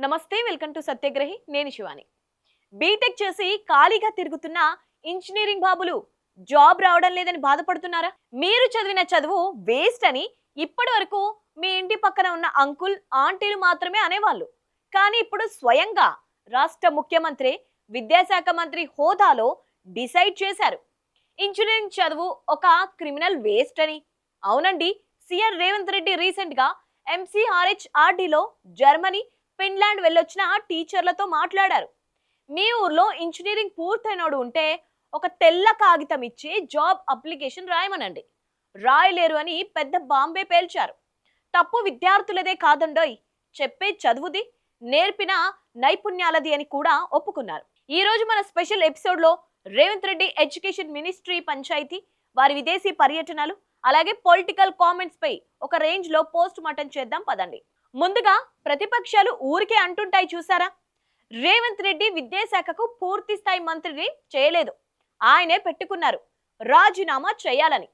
నమస్తే, welcome to సత్యగ్రహి. నేను Shivani. BTech చేసి ఖాళీగా తిరుగుతున్న ఇంజనీరింగ్ బాబులు జాబ్ రావడం లేదని బాధపడుతున్నారా? మీరు చదివిన చదువు వేస్ట్ అని ఇప్పటి వరకు మీ ఇంటి పక్కన ఉన్న అంకుల్ ఆంటీలు మాత్రమే అనేవాళ్ళు. కానీ ఇప్పుడు స్వయంగా రాష్ట్ర ముఖ్యమంత్రి విద్యాశాఖ మంత్రి హోదాలో డిసైడ్ చేశారు, ఇంజనీరింగ్ చదువు ఒక క్రిమినల్ వేస్ట్ అని. అవునండి, సీఎం రేవంత్ రెడ్డి రీసెంట్ గా ఎంసీఆర్హెచ్ఆర్డీలో జర్మనీ, ఫిన్లాండ్ వెళ్ళొచ్చిన టీచర్లతో మాట్లాడారు. మీ ఊర్లో ఇంజనీరింగ్ పూర్తయినోడు ఉంటే ఒక తెల్ల కాగితం ఇచ్చి జాబ్ అప్లికేషన్ రాయమనండి. రాయలేరు అని పెద్ద బాంబే పేల్చారు. తప్పు విద్యార్థులదే కాదండోయ్, చెప్పే చదువుది, నేర్పిన నైపుణ్యాలది అని కూడా ఒప్పుకున్నారు. ఈ రోజు మన స్పెషల్ ఎపిసోడ్ లో రేవంత్ రెడ్డి ఎడ్యుకేషన్ మినిస్ట్రీ, పంచాయతీ, వారి విదేశీ పర్యటనలు, అలాగే పొలిటికల్ కామెంట్స్ పై ఒక రేంజ్ లో పోస్ట్ మార్టం చేద్దాం పదండి. ముందుగా ప్రతిపక్షాలు ఊరికే అంటుంటాయి చూసారా, రేవంత్ రెడ్డి విద్యాశాఖకు పూర్తి స్థాయి మంత్రిని చేయలేదు, ఆయనే పెట్టుకున్నారు రాజీనామా చేయాలని.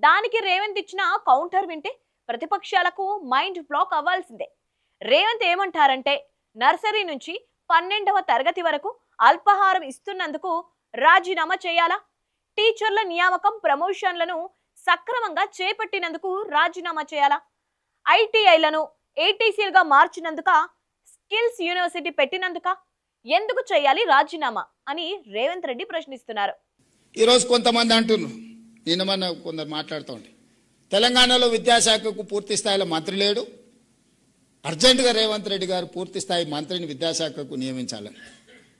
దానికి రేవంత్ ఇచ్చిన కౌంటర్ వింటే ప్రతిపక్షాలకు మైండ్ బ్లాక్ అవ్వాల్సిందే. రేవంత్ ఏమంటారంటే, నర్సరీ నుంచి 12వ తరగతి వరకు అల్పాహారం ఇస్తున్నందుకు రాజీనామా చేయాలా, టీచర్ల నియామకం, ప్రమోషన్లను సక్రమంగా చేపట్టినందుకు రాజీనామా చేయాలా, ఐటీఐలను ఏటీసీలుగా మార్చినందుక, స్కిల్స్ యూనివర్సిటీ పెట్టినందుక, ఎందుకు చేయాలి రాజీనామా అని రేవంత్ రెడ్డి ప్రశ్నిస్తున్నారు. ఈరోజు కొంతమంది అంటున్నారు, నిన్న కొందరు మాట్లాడుతూ ఉంటే తెలంగాణలో విద్యాశాఖకు పూర్తి స్థాయిలో మంత్రి లేడు, అర్జెంటుగా రేవంత్ రెడ్డి గారు పూర్తి స్థాయి మంత్రిని విద్యాశాఖకు నియమించాలని.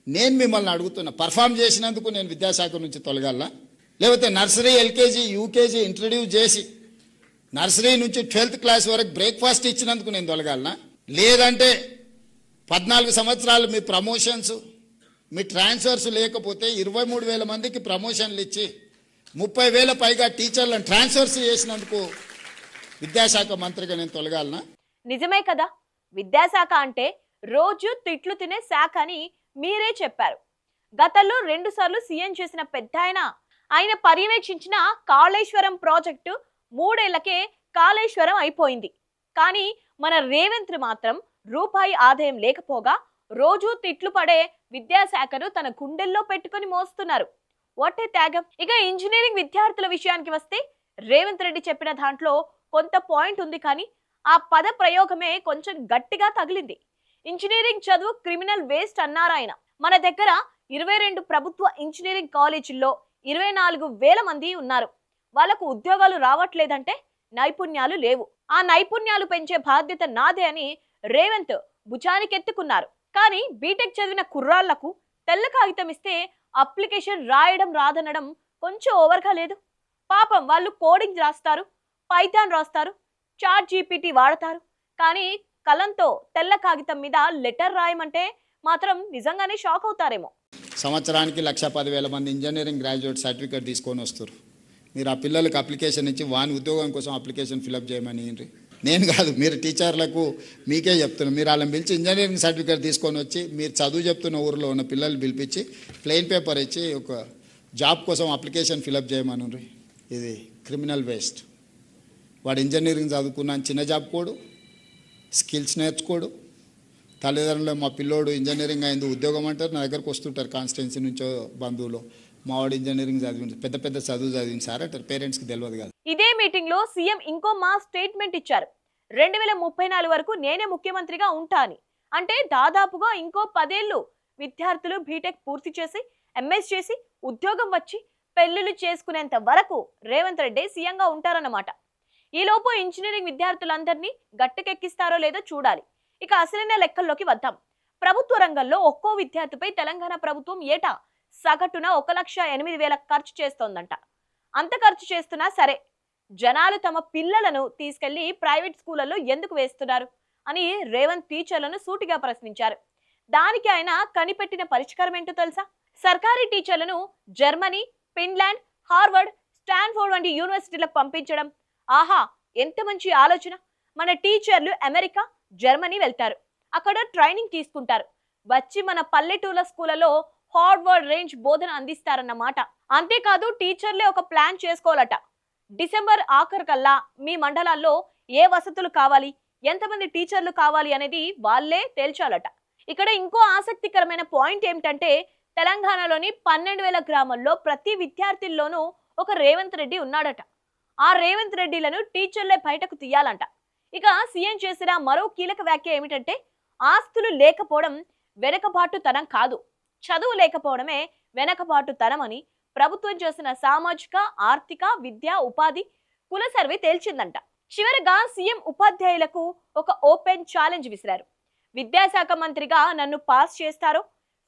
నేను మిమ్మల్ని అడుగుతున్నా, పర్ఫామ్ చేసినందుకు నేను విద్యాశాఖ నుంచి తొలగాలా, లేకపోతే నర్సరీ, ఎల్కేజీ, యూకేజీ ఇంట్రడ్యూస్ చేసి నర్సరీ నుంచి 12th క్లాస్ వరకు బ్రేక్ఫాస్ట్ ఇచ్చినందుకు నేను తొలగాలనా, లేదంటే 14 సంవత్సరాలు మీ ప్రమోషన్స్, మీ ట్రాన్స్ఫర్స్ లేకపోతే 23,000 మందికి ప్రమోషన్లు ఇచ్చి 30,000 పైగా టీచర్లను ట్రాన్స్ఫర్స్ చేసినందుకు విద్యాశాఖ మంత్రిగా నేను తొలగాలనా? నిజమే కదా, విద్యాశాఖ అంటే రోజు తిట్లు తినే శాఖ అని మీరే చెప్పారు. గతంలో 2 సార్లు సీఎం చేసిన పెద్ద ఆయన పర్యవేక్షించిన కాళేశ్వరం ప్రాజెక్టు 3 ఏళ్లకే కాళేశ్వరం అయిపోయింది. కానీ మన రేవంత్ మాత్రం రూపాయి ఆదాయం లేకపోగా రోజు తిట్లు పడే విద్యాశాఖను తన గుండెల్లో పెట్టుకుని మోస్తున్నారు. వాట్ ఏ త్యాగం. ఇక ఇంజనీరింగ్ విద్యార్థుల విషయానికి వస్తే, రేవంత్ రెడ్డి చెప్పిన దాంట్లో కొంత పాయింట్ ఉంది, కానీ ఆ పద ప్రయోగమే కొంచెం గట్టిగా తగిలింది. ఇంజనీరింగ్ చదువు క్రిమినల్ వేస్ట్ అన్నారాయన. మన దగ్గర 22 ప్రభుత్వ ఇంజనీరింగ్ కాలేజీల్లో 24,000 మంది ఉన్నారు. వాళ్లకు ఉద్యోగాలు రావట్లేదంటే నైపుణ్యాలు లేవు. ఆ నైపుణ్యాలు పెంచే బాధ్యత నాదే అని రేవంత్ భుజానికెత్తుకున్నారు. కానీ బీటెక్ చదివిన కుర్రాళ్లకు తెల్ల కాగితం ఇస్తే అప్లికేషన్ రాయడం రాదనడం కొంచెం ఓవర్గా లేదు? పాపం వాళ్ళు కోడింగ్ రాస్తారు, పైథాన్ రాస్తారు, చాట్ జీపీటీ వాడతారు. కానీ కలంతో తెల్ల కాగితం మీద లెటర్ రాయమంటే మాత్రం నిజంగానే షాక్ అవుతారేమో. సంవత్సరానికి 1,10,000 మంది ఇంజనీరింగ్ గ్రాడ్యుయేట్ సర్టిఫికేట్ తీసుకొని వస్తారు. మీరు ఆ పిల్లలకు అప్లికేషన్ ఇచ్చి వాని ఉద్యోగం కోసం అప్లికేషన్ ఫిలప్ చేయమని. నేను కాదు, మీరు టీచర్లకు మీకే చెప్తున్నాను, మీరు వాళ్ళని పిలిచి ఇంజనీరింగ్ సర్టిఫికేట్ తీసుకొని వచ్చి మీరు చదువు చెప్తున్న ఊరిలో ఉన్న పిల్లలు పిలిపించి ప్లెయిన్ పేపర్ ఇచ్చి ఒక జాబ్ కోసం అప్లికేషన్ ఫిలప్ చేయమని. ఇది క్రిమినల్ వేస్ట్. వాడు ఇంజనీరింగ్ చదువుకున్నాను, చిన్న జాబ్ కోడు, స్కిల్స్ నేర్చుకోడు. తల్లిదండ్రులు మా పిల్లోడు ఇంజనీరింగ్ అయింది ఉద్యోగం అంటారు, నా దగ్గరకు వస్తుంటారు కాన్స్టిట్యున్సీ నుంచో బంధువులు, మావాడు ఇంజనీరింగ్ చదివి పెద్ద పెద్ద చదువు చదివింది సార్ అంటారు. పేరెంట్స్కి తెలియదు కాదు. ఇదే మీటింగ్ లో సీఎం ఇంకో మా స్టేట్మెంట్ ఇచ్చారు. 2034 వరకు నేనే ముఖ్యమంత్రిగా ఉంటా అని. అంటే దాదాపుగా ఇంకో 10 ఏళ్లు విద్యార్థులు బీటెక్ పూర్తి చేసి, ఎంఎస్ చేసి, ఉద్యోగం వచ్చి పెళ్లిళ్ళు చేసుకునేంత వరకు రేవంత్ రెడ్డి సీఎంగా ఉంటారన్నమాట. ఈలోపు ఇంజనీరింగ్ విద్యార్థులందరినీ గట్టెక్కిస్తారో లేదో చూడాలి. ఇక అసలైన లెక్కల్లోకి వద్దాం. ప్రభుత్వ రంగంలో ఒక్కో విద్యార్థిపై తెలంగాణ ప్రభుత్వం ఏటా సగటున 1,08,000 ఖర్చు చేస్తోందంట. అంత ఖర్చు చేస్తున్నా సరే, జనాలు తమ పిల్లలను తీసుకెళ్లి ప్రైవేట్ స్కూళ్లలో ఎందుకు వేస్తున్నారు అని రేవంత్ టీచర్లను సూటిగా ప్రశ్నించారు. దానికి ఆయన కనిపెట్టిన పరిష్కారం ఏంటో తెలుసా? సర్కారీ టీచర్లను జర్మనీ, ఫిన్లాండ్, హార్వర్డ్, స్టాన్ఫోర్డ్ వంటి యూనివర్సిటీలకు పంపించడం. ఆహా, ఎంత మంచి ఆలోచన. మన టీచర్లు అమెరికా, జర్మనీ వెళ్తారు, అక్కడ ట్రైనింగ్ తీసుకుంటారు, వచ్చి మన పల్లెటూళ్ళ స్కూళ్లలో హార్వర్డ్ రేంజ్ బోధన అందిస్తారన్నమాట. అంతేకాదు, టీచర్లే ఒక ప్లాన్ చేసుకోవాలట. డిసెంబర్ ఆఖరికల్లా మీ మండలాల్లో ఏ వసతులు కావాలి, ఎంతమంది టీచర్లు కావాలి అనేది వాళ్ళే తేల్చాలట. ఇక్కడ ఇంకో ఆసక్తికరమైన పాయింట్ ఏమిటంటే తెలంగాణలోని 12,000 గ్రామాల్లో ప్రతి విద్యార్థుల్లోనూ ఒక రేవంత్ రెడ్డి ఉన్నాడట. ఆ రేవంత్ రెడ్డిలను టీచర్లే బయటకు తీయాలంట. ఇక సీఎం చేసిన మరో కీలక వ్యాఖ్య ఏమిటంటే ఆస్తులు లేకపోవడం వెనకబాటుతనం కాదు, చదువు లేకపోవడమే వెనకబాటుతనం అని ప్రభుత్వం చేసిన సామాజిక, ఆర్థిక, విద్యా, ఉపాధి కుల సర్వే తేల్చిందంట. చివరగా సీఎం ఉపాధ్యాయులకు ఒక ఓపెన్ ఛాలెంజ్ విసిరారు. విద్యాశాఖ మంత్రిగా నన్ను పాస్ చేస్తారో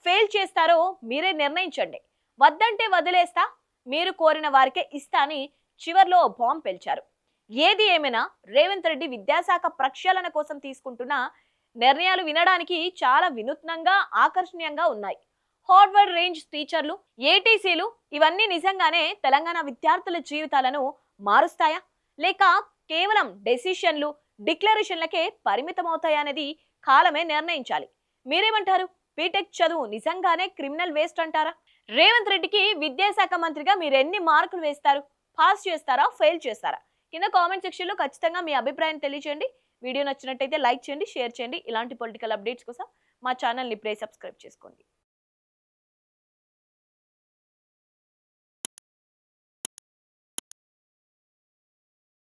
ఫెయిల్ చేస్తారో మీరే నిర్ణయించండి, వద్దంటే వదిలేస్తా, మీరు కోరిన వారికే ఇస్తా అని చివర్లో బాంబ్ పేల్చారు. ఏది ఏమైనా రేవంత్ రెడ్డి విద్యాశాఖ ప్రక్షాళన కోసం తీసుకుంటున్న నిర్ణయాలు వినడానికి చాలా వినూత్నంగా, ఆకర్షణీయంగా ఉన్నాయి. హార్వర్డ్ రేంజ్ టీచర్లు, ఏటీసీలు ఇవన్నీ నిజంగానే తెలంగాణ విద్యార్థుల జీవితాలను మారుస్తాయా, లేక కేవలం డెసిషన్లు, డిక్లరేషన్లకే పరిమితమవుతాయా అనేది కాలమే నిర్ణయించాలి. మీరేమంటారు? బీటెక్ చదువు నిజంగానే క్రిమినల్ వేస్ట్ అంటారా? రేవంత్ రెడ్డికి విద్యాశాఖ మంత్రిగా మీరు ఎన్ని మార్కులు వేస్తారు? పాస్ చేస్తారా, ఫెయిల్ చేస్తారా? కింద కామెంట్ సెక్షన్లో ఖచ్చితంగా మీ అభిప్రాయం తెలియజేయండి. వీడియో నచ్చినట్టయితే లైక్ చేయండి, షేర్ చేయండి. ఇలాంటి పొలిటికల్ అప్డేట్స్ కోసం మా ఛానల్ని ఇప్పుడే సబ్స్క్రైబ్ చేసుకోండి.